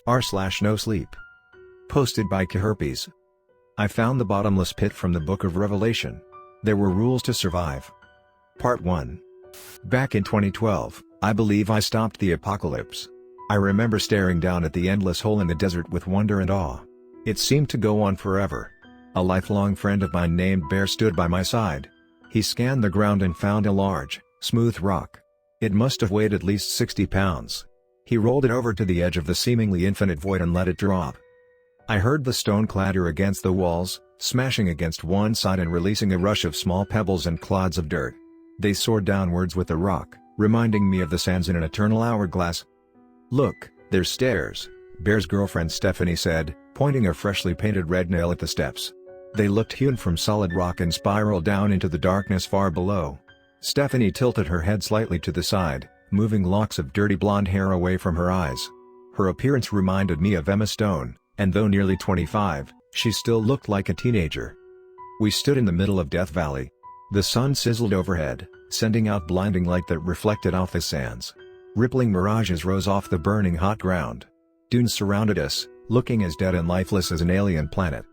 r/NoSleep. Posted by CIAHerpes. I found the bottomless pit from the Book of Revelation. There were rules to survive. Part 1. Back in 2012, I believe I stopped the apocalypse. I remember staring down at the endless hole in the desert with wonder and awe. It seemed to go on forever. A lifelong friend of mine named Bear stood by my side. He scanned the ground and found a large, smooth rock. It must have weighed at least 60 pounds. He rolled it over to the edge of the seemingly infinite void and let it drop. I heard the stone clatter against the walls, smashing against one side and releasing a rush of small pebbles and clods of dirt. They soared downwards with the rock, reminding me of the sands in an eternal hourglass. "Look, there's stairs," Bear's girlfriend Stephanie said, pointing a freshly painted red nail at the steps. They looked hewn from solid rock and spiraled down into the darkness far below. Stephanie tilted her head slightly to the side, moving locks of dirty blonde hair away from her eyes. Her appearance reminded me of Emma Stone, and though nearly 25, she still looked like a teenager. We stood in the middle of Death Valley. The sun sizzled overhead, sending out blinding light that reflected off the sands. Rippling mirages rose off the burning hot ground. Dunes surrounded us, looking as dead and lifeless as an alien planet.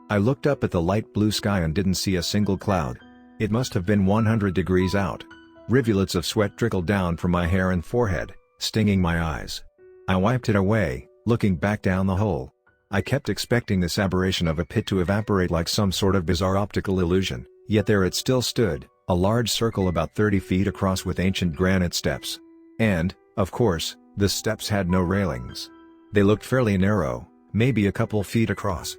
I looked up at the light blue sky and didn't see a single cloud. It must have been 100 degrees out. Rivulets of sweat trickled down from my hair and forehead, stinging my eyes. I wiped it away, looking back down the hole. I kept expecting this aberration of a pit to evaporate like some sort of bizarre optical illusion, yet there it still stood, a large circle about 30 feet across with ancient granite steps. And, of course, the steps had no railings. They looked fairly narrow, maybe a couple feet across.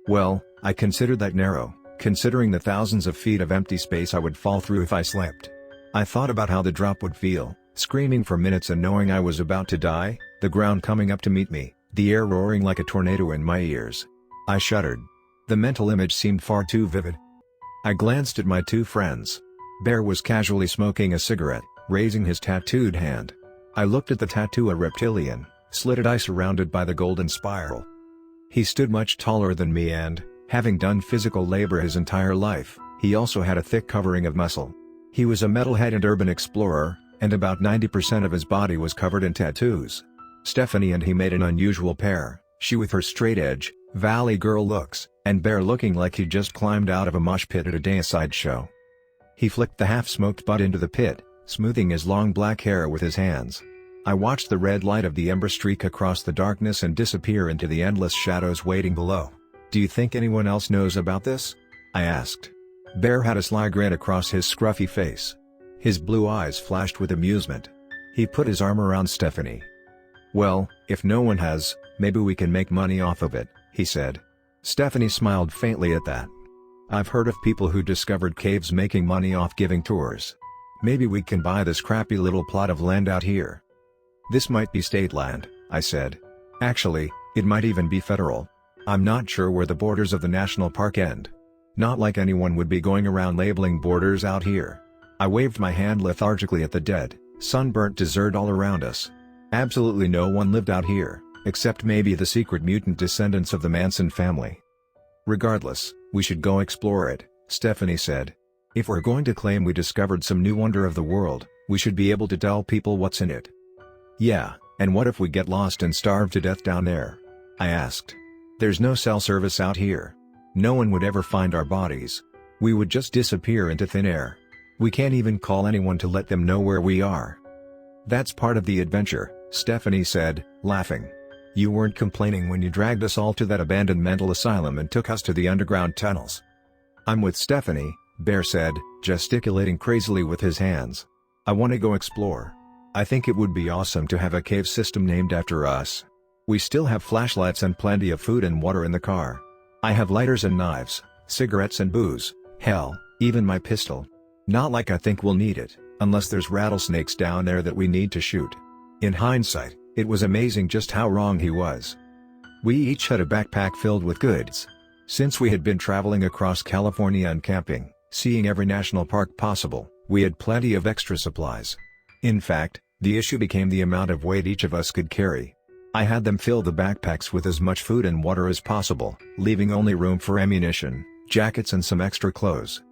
Well, I considered that narrow, considering the thousands of feet of empty space I would fall through if I slipped. I thought about how the drop would feel, screaming for minutes and knowing I was about to die, the ground coming up to meet me, the air roaring like a tornado in my ears. I shuddered. The mental image seemed far too vivid. I glanced at my two friends. Bear was casually smoking a cigarette, raising his tattooed hand. I looked at the tattoo, a reptilian, slitted eye surrounded by the golden spiral. He stood much taller than me and, having done physical labor his entire life, he also had a thick covering of muscle. He was a metalhead and urban explorer, and about 90% of his body was covered in tattoos. Stephanie and he made an unusual pair, she with her straight-edge, valley girl looks, and Bear looking like he'd just climbed out of a mosh pit at a dayside show. He flicked the half-smoked butt into the pit, smoothing his long black hair with his hands. I watched the red light of the ember streak across the darkness and disappear into the endless shadows waiting below. "Do you think anyone else knows about this?" I asked. Bear had a sly grin across his scruffy face. His blue eyes flashed with amusement. He put his arm around Stephanie. "Well, if no one has, maybe we can make money off of it," he said. Stephanie smiled faintly at that. "I've heard of people who discovered caves making money off giving tours. Maybe we can buy this crappy little plot of land out here." "This might be state land," I said. "Actually, it might even be federal. I'm not sure where the borders of the national park end. Not like anyone would be going around labeling borders out here." I waved my hand lethargically at the dead, sunburnt desert all around us. Absolutely no one lived out here, except maybe the secret mutant descendants of the Manson family. "Regardless, we should go explore it," Stephanie said. "If we're going to claim we discovered some new wonder of the world, we should be able to tell people what's in it." "Yeah, and what if we get lost and starve to death down there?" I asked. "There's no cell service out here. No one would ever find our bodies. We would just disappear into thin air. We can't even call anyone to let them know where we are." "That's part of the adventure," Stephanie said, laughing. "You weren't complaining when you dragged us all to that abandoned mental asylum and took us to the underground tunnels." "I'm with Stephanie," Bear said, gesticulating crazily with his hands. "I want to go explore. I think it would be awesome to have a cave system named after us. We still have flashlights and plenty of food and water in the car. I have lighters and knives, cigarettes and booze, hell, even my pistol. Not like I think we'll need it, unless there's rattlesnakes down there that we need to shoot." In hindsight, it was amazing just how wrong he was. We each had a backpack filled with goods. Since we had been traveling across California and camping, seeing every national park possible, we had plenty of extra supplies. In fact, the issue became the amount of weight each of us could carry. I had them fill the backpacks with as much food and water as possible, leaving only room for ammunition, jackets and some extra clothes.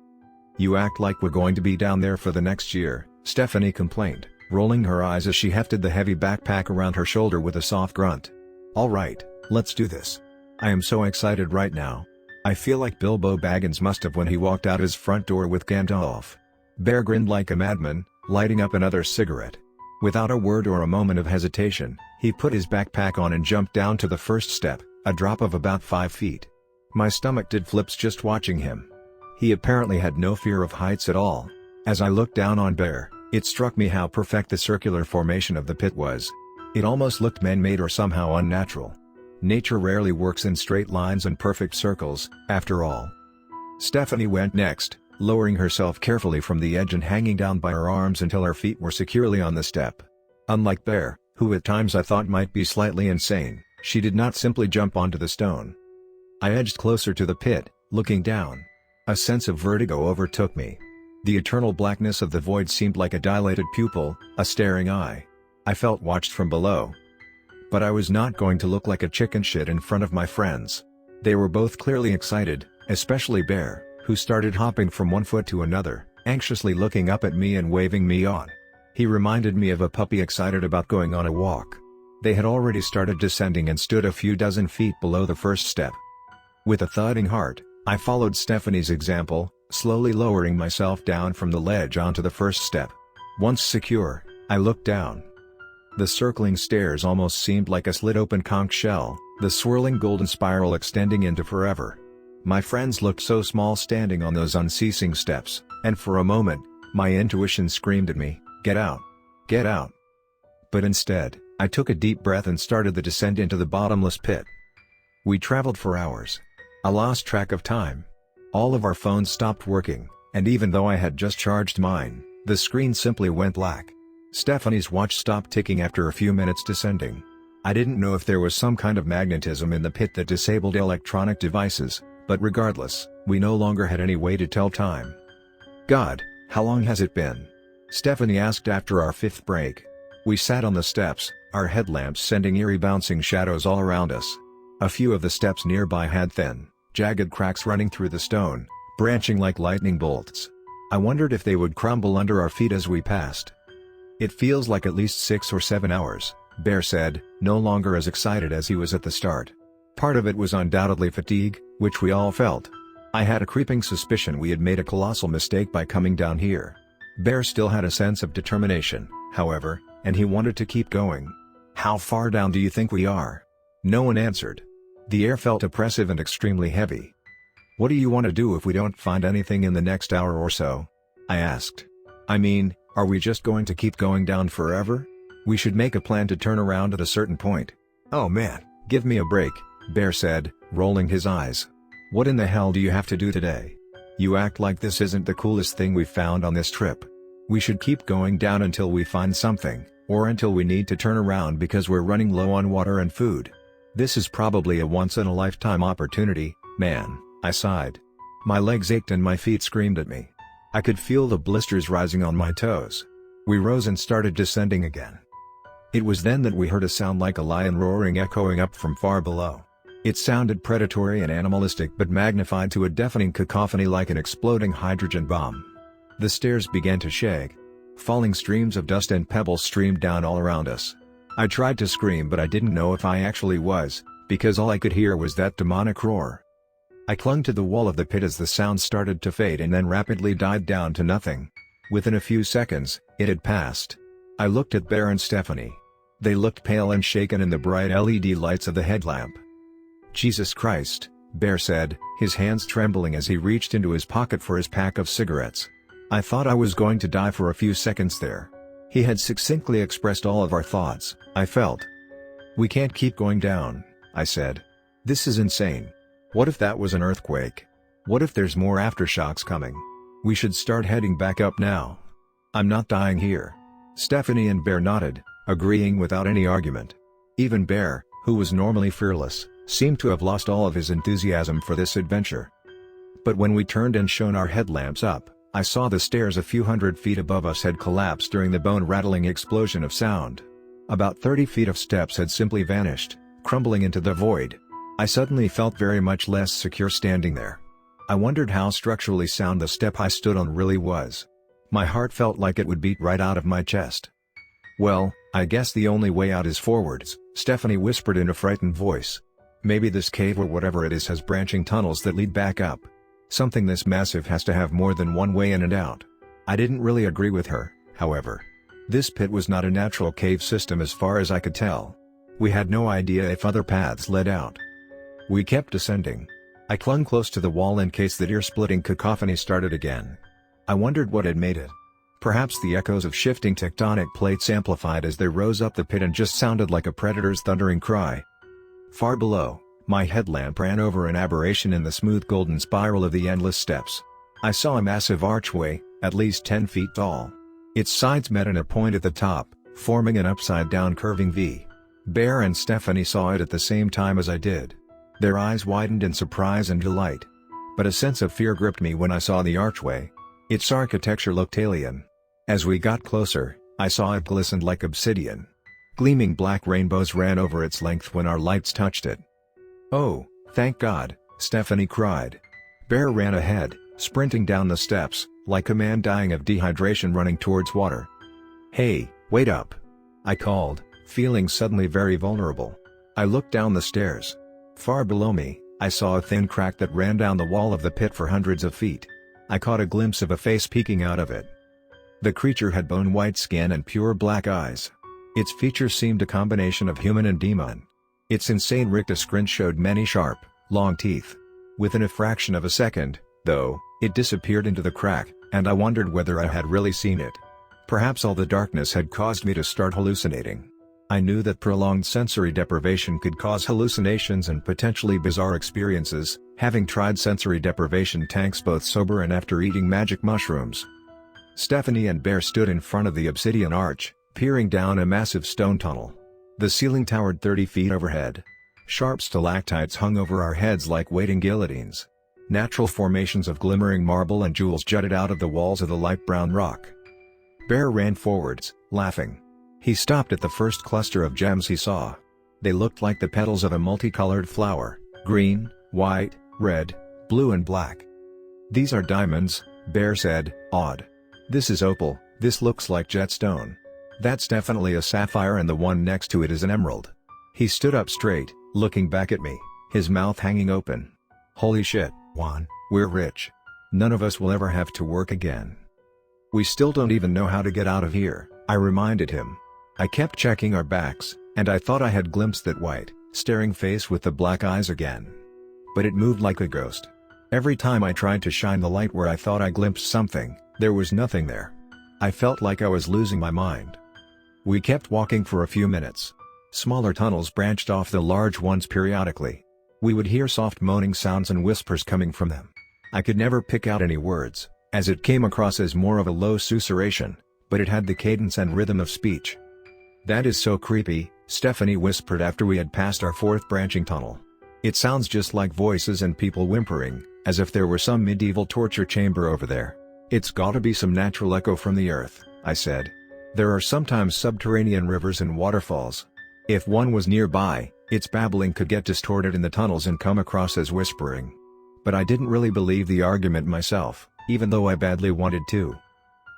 "You act like we're going to be down there for the next year," Stephanie complained, rolling her eyes as she hefted the heavy backpack around her shoulder with a soft grunt. Alright, let's do this. I am so excited right now. I feel like Bilbo Baggins must have when he walked out his front door with Gandalf. Bear grinned like a madman, lighting up another cigarette. Without a word or a moment of hesitation, he put his backpack on and jumped down to the first step, a drop of about 5 feet. My stomach did flips just watching him. He apparently had no fear of heights at all. As I looked down on Bear, it struck me how perfect the circular formation of the pit was. It almost looked man-made or somehow unnatural. Nature rarely works in straight lines and perfect circles, after all. Stephanie went next, lowering herself carefully from the edge and hanging down by her arms until her feet were securely on the step. Unlike Bear, who at times I thought might be slightly insane, she did not simply jump onto the stone. I edged closer to the pit, looking down. A sense of vertigo overtook me. The eternal blackness of the void seemed like a dilated pupil, a staring eye. I felt watched from below. But I was not going to look like a chicken shit in front of my friends. They were both clearly excited, especially Bear, who started hopping from one foot to another, anxiously looking up at me and waving me on. He reminded me of a puppy excited about going on a walk. They had already started descending and stood a few dozen feet below the first step. With a thudding heart, I followed Stephanie's example, slowly lowering myself down from the ledge onto the first step. Once secure, I looked down. The circling stairs almost seemed like a slit-open conch shell, the swirling golden spiral extending into forever. My friends looked so small standing on those unceasing steps, and for a moment, my intuition screamed at me, "Get out! Get out!" But instead, I took a deep breath and started the descent into the bottomless pit. We traveled for hours. I lost track of time. All of our phones stopped working, and even though I had just charged mine, the screen simply went black. Stephanie's watch stopped ticking after a few minutes descending. I didn't know if there was some kind of magnetism in the pit that disabled electronic devices, but regardless, we no longer had any way to tell time. "God, how long has it been?" Stephanie asked after our 5th break. We sat on the steps, our headlamps sending eerie bouncing shadows all around us. A few of the steps nearby had thin, jagged cracks running through the stone, branching like lightning bolts. I wondered if they would crumble under our feet as we passed. "It feels like at least 6 or 7 hours, Bear said, no longer as excited as he was at the start. Part of it was undoubtedly fatigue, which we all felt. I had a creeping suspicion we had made a colossal mistake by coming down here. Bear still had a sense of determination, however, and he wanted to keep going. "How far down do you think we are?" No one answered. The air felt oppressive and extremely heavy. "What do you want to do if we don't find anything in the next hour or so?" I asked. "I mean, are we just going to keep going down forever? We should make a plan to turn around at a certain point." "Oh man, give me a break," Bear said, rolling his eyes. "What in the hell do you have to do today? You act like this isn't the coolest thing we've found on this trip. We should keep going down until we find something, or until we need to turn around because we're running low on water and food. This is probably a once-in-a-lifetime opportunity, man," I sighed. My legs ached and my feet screamed at me. I could feel the blisters rising on my toes. We rose and started descending again. It was then that we heard a sound like a lion roaring echoing up from far below. It sounded predatory and animalistic but magnified to a deafening cacophony like an exploding hydrogen bomb. The stairs began to shake. Falling streams of dust and pebbles streamed down all around us. I tried to scream but I didn't know if I actually was, because all I could hear was that demonic roar. I clung to the wall of the pit as the sound started to fade and then rapidly died down to nothing. Within a few seconds, it had passed. I looked at Bear and Stephanie. They looked pale and shaken in the bright LED lights of the headlamp. "Jesus Christ," Bear said, his hands trembling as he reached into his pocket for his pack of cigarettes. I thought I was going to die for a few seconds there. He had succinctly expressed all of our thoughts, I felt. "We can't keep going down," I said. "This is insane. What if that was an earthquake? What if there's more aftershocks coming? We should start heading back up now. I'm not dying here." Stephanie and Bear nodded, agreeing without any argument. Even Bear, who was normally fearless, seemed to have lost all of his enthusiasm for this adventure. But when we turned and shone our headlamps up, I saw the stairs a few hundred feet above us had collapsed during the bone-rattling explosion of sound. About 30 feet of steps had simply vanished, crumbling into the void. I suddenly felt very much less secure standing there. I wondered how structurally sound the step I stood on really was. My heart felt like it would beat right out of my chest. "Well, "I guess the only way out is forwards," Stephanie whispered in a frightened voice. "Maybe this cave or whatever it is has branching tunnels that lead back up. Something this massive has to have more than one way in and out." I didn't really agree with her, however. This pit was not a natural cave system as far as I could tell. We had no idea if other paths led out. We kept descending. I clung close to the wall in case that ear-splitting cacophony started again. I wondered what had made it. Perhaps the echoes of shifting tectonic plates amplified as they rose up the pit and just sounded like a predator's thundering cry. Far below, my headlamp ran over an aberration in the smooth golden spiral of the endless steps. I saw a massive archway, at least 10 feet tall. Its sides met in a point at the top, forming an upside-down curving V. Bear and Stephanie saw it at the same time as I did. Their eyes widened in surprise and delight. But a sense of fear gripped me when I saw the archway. Its architecture looked alien. As we got closer, I saw it glistened like obsidian. Gleaming black rainbows ran over its length when our lights touched it. "Oh, thank God," Stephanie cried. Bear ran ahead, sprinting down the steps, like a man dying of dehydration running towards water. "Hey, wait up!" I called, feeling suddenly very vulnerable. I looked down the stairs. Far below me, I saw a thin crack that ran down the wall of the pit for hundreds of feet. I caught a glimpse of a face peeking out of it. The creature had bone-white skin and pure black eyes. Its features seemed a combination of human and demon. Its insane rictus grin showed many sharp, long teeth. Within a fraction of a second, though, it disappeared into the crack, and I wondered whether I had really seen it. Perhaps all the darkness had caused me to start hallucinating. I knew that prolonged sensory deprivation could cause hallucinations and potentially bizarre experiences, having tried sensory deprivation tanks both sober and after eating magic mushrooms. Stephanie and Bear stood in front of the obsidian arch, peering down a massive stone tunnel. The ceiling towered 30 feet overhead. Sharp stalactites hung over our heads like waiting guillotines. Natural formations of glimmering marble and jewels jutted out of the walls of the light brown rock. Bear ran forwards, laughing. He stopped at the first cluster of gems he saw. They looked like the petals of a multicolored flower, green, white, red, blue and black. "These are diamonds," Bear said, awed. "This is opal, this looks like jetstone. That's definitely a sapphire and the one next to it is an emerald." He stood up straight, looking back at me, his mouth hanging open. "Holy shit, Juan, we're rich. None of us will ever have to work again." "We still don't even know how to get out of here," I reminded him. I kept checking our backs, and I thought I had glimpsed that white, staring face with the black eyes again. But it moved like a ghost. Every time I tried to shine the light where I thought I glimpsed something, there was nothing there. I felt like I was losing my mind. We kept walking for a few minutes. Smaller tunnels branched off the large ones periodically. We would hear soft moaning sounds and whispers coming from them. I could never pick out any words, as it came across as more of a low susurration, but it had the cadence and rhythm of speech. "That is so creepy," Stephanie whispered after we had passed our fourth branching tunnel. "It sounds just like voices and people whimpering, as if there were some medieval torture chamber over there." "It's gotta be some natural echo from the earth," I said. "There are sometimes subterranean rivers and waterfalls. If one was nearby, its babbling could get distorted in the tunnels and come across as whispering." But I didn't really believe the argument myself, even though I badly wanted to.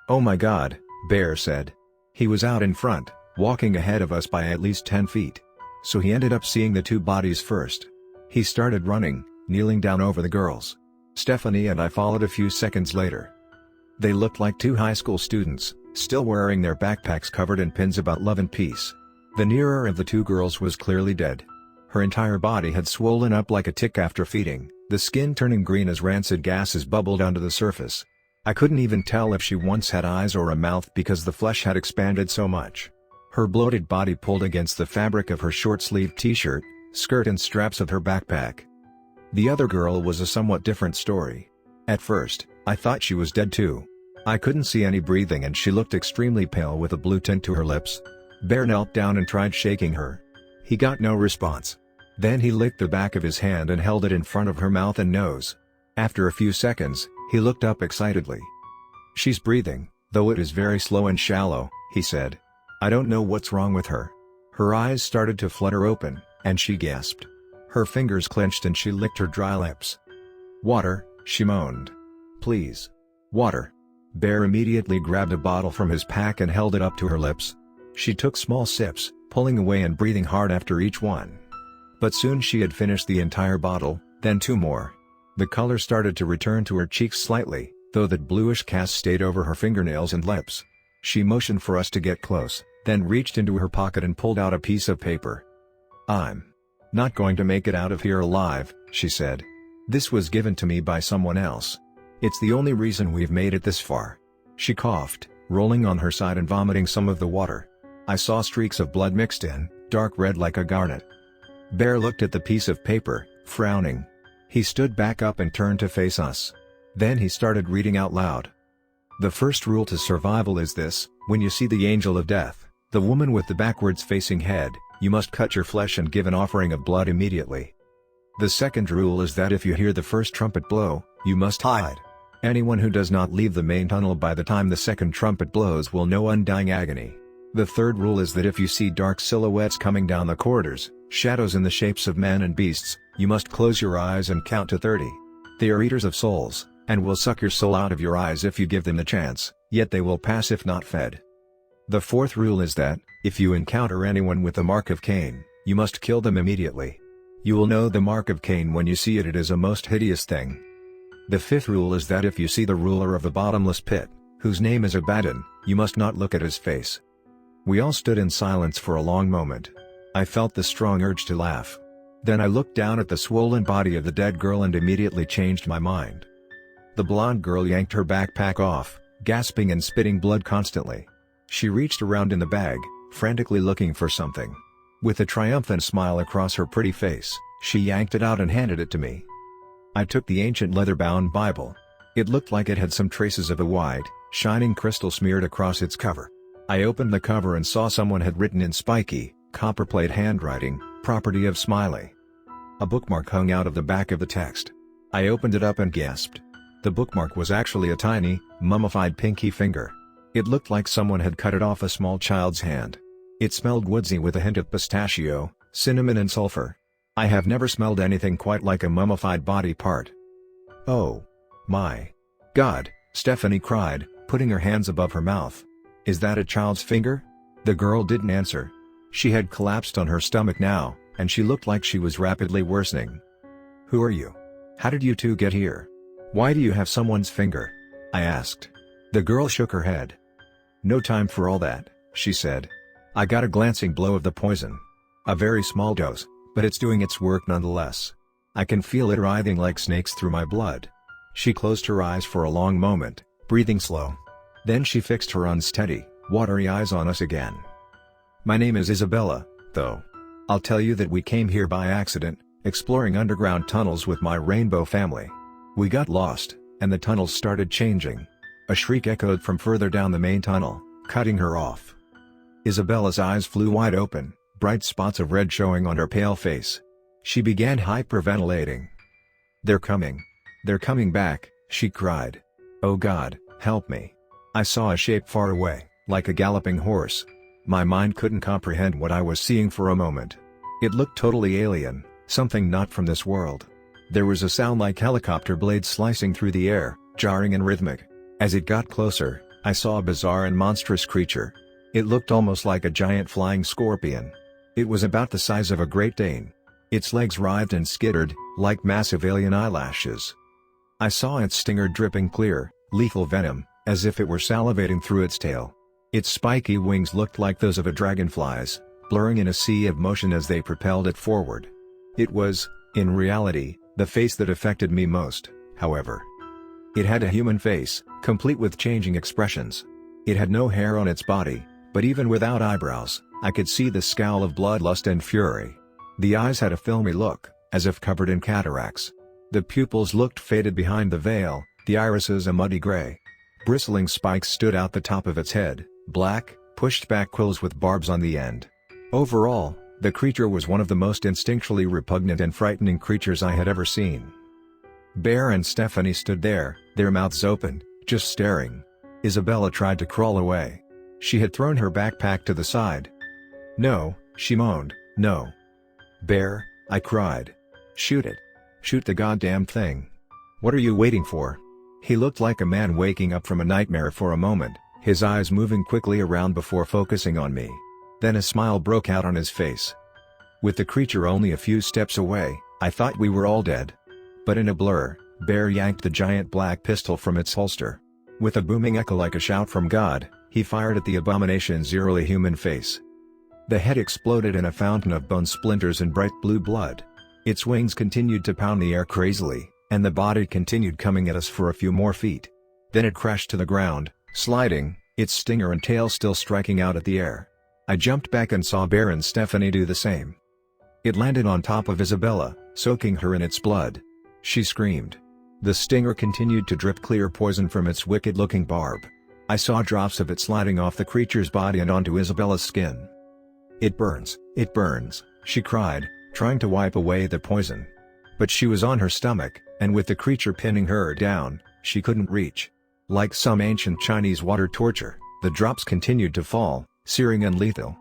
"Oh my God," Bear said. He was out in front, walking ahead of us by at least 10 feet. So he ended up seeing the two bodies first. He started running, kneeling down over the girls. Stephanie and I followed a few seconds later. They looked like two high school students, still wearing their backpacks covered in pins about love and peace. The nearer of the two girls was clearly dead. Her entire body had swollen up like a tick after feeding, the skin turning green as rancid gases bubbled onto the surface. I couldn't even tell if she once had eyes or a mouth because the flesh had expanded so much. Her bloated body pulled against the fabric of her short-sleeved t-shirt, skirt and straps of her backpack. The other girl was a somewhat different story. At first, I thought she was dead too. I couldn't see any breathing and she looked extremely pale with a blue tint to her lips. Bear knelt down and tried shaking her. He got no response. Then he licked the back of his hand and held it in front of her mouth and nose. After a few seconds, he looked up excitedly. "She's breathing, though it is very slow and shallow," he said. "I don't know what's wrong with her." Her eyes started to flutter open, and she gasped. Her fingers clenched and she licked her dry lips. "Water," she moaned. "Please. Water." Bear immediately grabbed a bottle from his pack and held it up to her lips. She took small sips, pulling away and breathing hard after each one. But soon she had finished the entire bottle, then 2 more. The color started to return to her cheeks slightly, though that bluish cast stayed over her fingernails and lips. She motioned for us to get close, then reached into her pocket and pulled out a piece of paper. "I'm not going to make it out of here alive," she said. "This was given to me by someone else. It's the only reason we've made it this far." She coughed, rolling on her side and vomiting some of the water. I saw streaks of blood mixed in, dark red like a garnet. Bear looked at the piece of paper, frowning. He stood back up and turned to face us. Then he started reading out loud. "The first rule to survival is this: when you see the angel of death, the woman with the backwards facing head, you must cut your flesh and give an offering of blood immediately. The second rule is that if you hear the first trumpet blow, you must hide. Anyone who does not leave the main tunnel by the time the second trumpet blows will know undying agony. The third rule is that if you see dark silhouettes coming down the corridors, shadows in the shapes of men and beasts, you must close your eyes and count to 30. They are eaters of souls, and will suck your soul out of your eyes if you give them the chance, yet they will pass if not fed. The fourth rule is that, if you encounter anyone with the mark of Cain, you must kill them immediately. You will know the mark of Cain when you see it. It is a most hideous thing. The fifth rule is that if you see the ruler of the bottomless pit, whose name is Abaddon, you must not look at his face." We all stood in silence for a long moment. I felt the strong urge to laugh. Then I looked down at the swollen body of the dead girl and immediately changed my mind. The blonde girl yanked her backpack off, gasping and spitting blood constantly. She reached around in the bag, frantically looking for something. With a triumphant smile across her pretty face, she yanked it out and handed it to me. I took the ancient leather-bound Bible. It looked like it had some traces of a white, shining crystal smeared across its cover. I opened the cover and saw someone had written in spiky, copperplate handwriting, "Property of Smiley." A bookmark hung out of the back of the text. I opened it up and gasped. The bookmark was actually a tiny, mummified pinky finger. It looked like someone had cut it off a small child's hand. It smelled woodsy with a hint of pistachio, cinnamon and sulfur. I have never smelled anything quite like a mummified body part. "Oh my God," Stephanie cried, putting her hands above her mouth. "Is that a child's finger?" The girl didn't answer. She had collapsed on her stomach now, and she looked like she was rapidly worsening. "Who are you? How did you two get here? Why do you have someone's finger?" I asked. The girl shook her head. "No time for all that," she said. "I got a glancing blow of the poison. A very small dose, but it's doing its work nonetheless. I can feel it writhing like snakes through my blood." She closed her eyes for a long moment, breathing slow. Then she fixed her unsteady, watery eyes on us again. "My name is Isabella, though. I'll tell you that we came here by accident, exploring underground tunnels with my rainbow family. We got lost, and the tunnels started changing." A shriek echoed from further down the main tunnel, cutting her off. Isabella's eyes flew wide open, bright spots of red showing on her pale face. She began hyperventilating. "They're coming. They're coming back," she cried. "Oh God, help me." I saw a shape far away, like a galloping horse. My mind couldn't comprehend what I was seeing for a moment. It looked totally alien, something not from this world. There was a sound like helicopter blades slicing through the air, jarring and rhythmic. As it got closer, I saw a bizarre and monstrous creature. It looked almost like a giant flying scorpion. It was about the size of a Great Dane. Its legs writhed and skittered, like massive alien eyelashes. I saw its stinger dripping clear, lethal venom, as if it were salivating through its tail. Its spiky wings looked like those of a dragonfly's, blurring in a sea of motion as they propelled it forward. It was, in reality, the face that affected me most, however. It had a human face, complete with changing expressions. It had no hair on its body, but even without eyebrows, I could see the scowl of bloodlust and fury. The eyes had a filmy look, as if covered in cataracts. The pupils looked faded behind the veil, the irises a muddy gray. Bristling spikes stood out the top of its head, black, pushed-back quills with barbs on the end. Overall, the creature was one of the most instinctually repugnant and frightening creatures I had ever seen. Bear and Stephanie stood there, their mouths open, just staring. Isabella tried to crawl away. She had thrown her backpack to the side. "No," she moaned, "no." "Bear," I cried. "Shoot it. Shoot the goddamn thing. What are you waiting for?" He looked like a man waking up from a nightmare for a moment, his eyes moving quickly around before focusing on me. Then a smile broke out on his face. With the creature only a few steps away, I thought we were all dead. But in a blur, Bear yanked the giant black pistol from its holster. With a booming echo like a shout from God, he fired at the abomination's eerily human face. The head exploded in a fountain of bone splinters and bright blue blood. Its wings continued to pound the air crazily, and the body continued coming at us for a few more feet. Then it crashed to the ground, sliding, its stinger and tail still striking out at the air. I jumped back and saw Bear and Stephanie do the same. It landed on top of Isabella, soaking her in its blood. She screamed. The stinger continued to drip clear poison from its wicked-looking barb. I saw drops of it sliding off the creature's body and onto Isabella's skin. It burns, she cried, trying to wipe away the poison. But she was on her stomach, and with the creature pinning her down, she couldn't reach. Like some ancient Chinese water torture, the drops continued to fall, searing and lethal.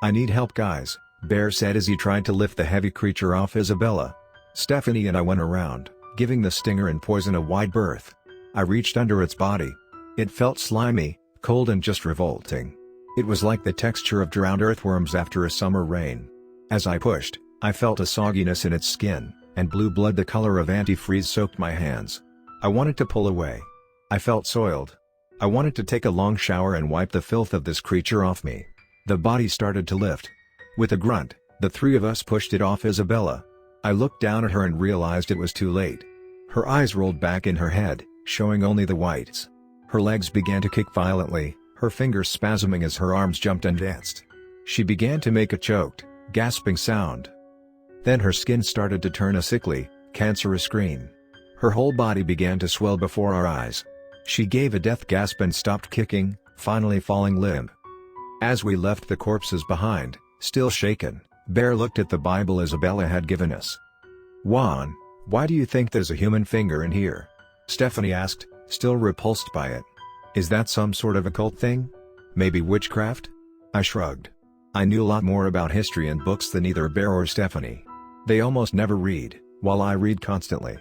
"I need help, guys," Bear said as he tried to lift the heavy creature off Isabella. Stephanie and I went around, giving the stinger and poison a wide berth. I reached under its body. It felt slimy, cold and just revolting. It was like the texture of drowned earthworms after a summer rain. As I pushed, I felt a sogginess in its skin, and blue blood the color of antifreeze soaked my hands. I wanted to pull away. I felt soiled. I wanted to take a long shower and wipe the filth of this creature off me. The body started to lift. With a grunt, the three of us pushed it off Isabella. I looked down at her and realized it was too late. Her eyes rolled back in her head, showing only the whites. Her legs began to kick violently, her fingers spasming as her arms jumped and danced. She began to make a choked, gasping sound. Then her skin started to turn a sickly, cancerous green. Her whole body began to swell before our eyes. She gave a death gasp and stopped kicking, finally falling limp. As we left the corpses behind, still shaken, Bear looked at the Bible Isabella had given us. "Juan, why do you think there's a human finger in here?" Stephanie asked, still repulsed by it. "Is that some sort of occult thing? Maybe witchcraft?" I shrugged. I knew a lot more about history and books than either Bear or Stephanie. They almost never read, while I read constantly.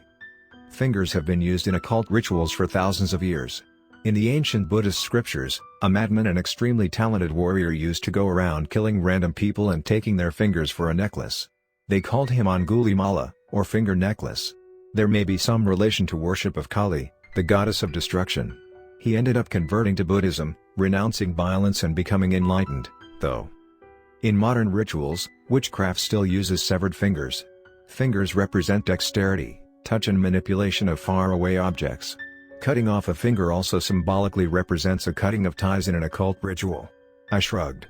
Fingers have been used in occult rituals for thousands of years. In the ancient Buddhist scriptures, a madman and extremely talented warrior used to go around killing random people and taking their fingers for a necklace. They called him Angulimala, or finger necklace. There may be some relation to worship of Kali, the goddess of destruction. He ended up converting to Buddhism, renouncing violence and becoming enlightened, though. In modern rituals, witchcraft still uses severed fingers. Fingers represent dexterity, touch and manipulation of faraway objects. Cutting off a finger also symbolically represents a cutting of ties in an occult ritual. I shrugged.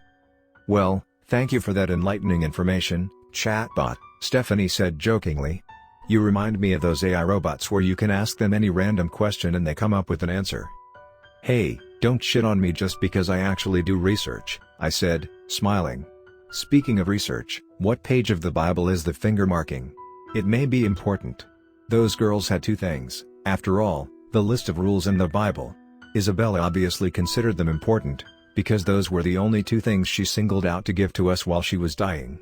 "Well, thank you for that enlightening information, chatbot," Stephanie said jokingly. "You remind me of those AI robots where you can ask them any random question and they come up with an answer." "Hey, don't shit on me just because I actually do research," I said, smiling. "Speaking of research, what page of the Bible is the finger marking? It may be important." Those girls had two things, after all, the list of rules and the Bible. Isabella obviously considered them important, because those were the only two things she singled out to give to us while she was dying.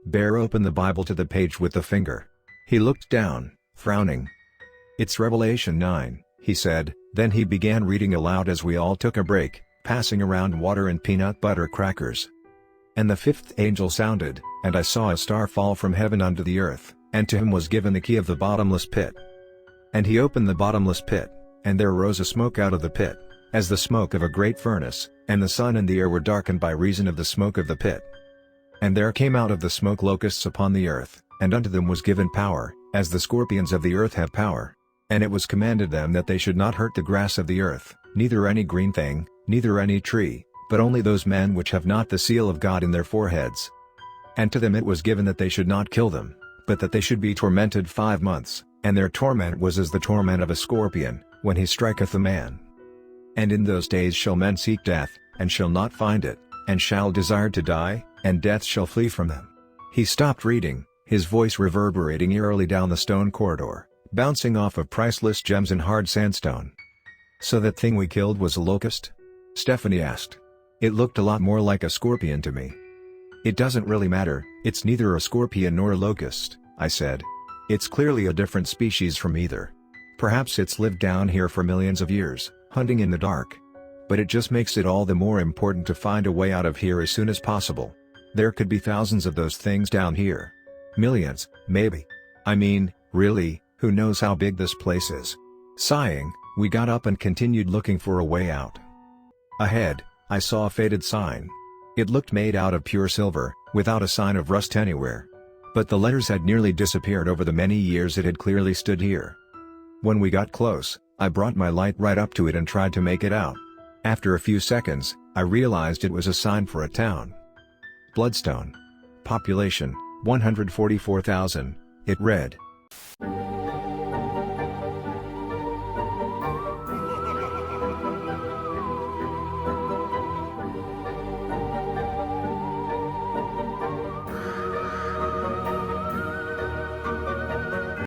Bear opened the Bible to the page with the finger. He looked down, frowning. "It's Revelation 9, he said, then he began reading aloud as we all took a break, passing around water and peanut butter crackers. "And the fifth angel sounded, and I saw a star fall from heaven unto the earth, and to him was given the key of the bottomless pit. And he opened the bottomless pit, and there rose a smoke out of the pit, as the smoke of a great furnace, and the sun and the air were darkened by reason of the smoke of the pit. And there came out of the smoke locusts upon the earth, and unto them was given power, as the scorpions of the earth have power. And it was commanded them that they should not hurt the grass of the earth, neither any green thing, neither any tree, but only those men which have not the seal of God in their foreheads. And to them it was given that they should not kill them, but that they should be tormented 5 months, and their torment was as the torment of a scorpion, when he striketh a man. And in those days shall men seek death, and shall not find it, and shall desire to die, and death shall flee from them." He stopped reading, his voice reverberating eerily down the stone corridor, bouncing off of priceless gems and hard sandstone. "So that thing we killed was a locust?" Stephanie asked. "It looked a lot more like a scorpion to me." "It doesn't really matter, it's neither a scorpion nor a locust," I said. "It's clearly a different species from either. Perhaps it's lived down here for millions of years, hunting in the dark. But it just makes it all the more important to find a way out of here as soon as possible. There could be thousands of those things down here. Millions, maybe. I mean, really, who knows how big this place is? Sighing, we got up and continued looking for a way out. Ahead, I saw a faded sign. It looked made out of pure silver, without a sign of rust anywhere. But the letters had nearly disappeared over the many years it had clearly stood here. When we got close, I brought my light right up to it and tried to make it out. After a few seconds, I realized it was a sign for a town. Bloodstone. Population, 144,000, it read.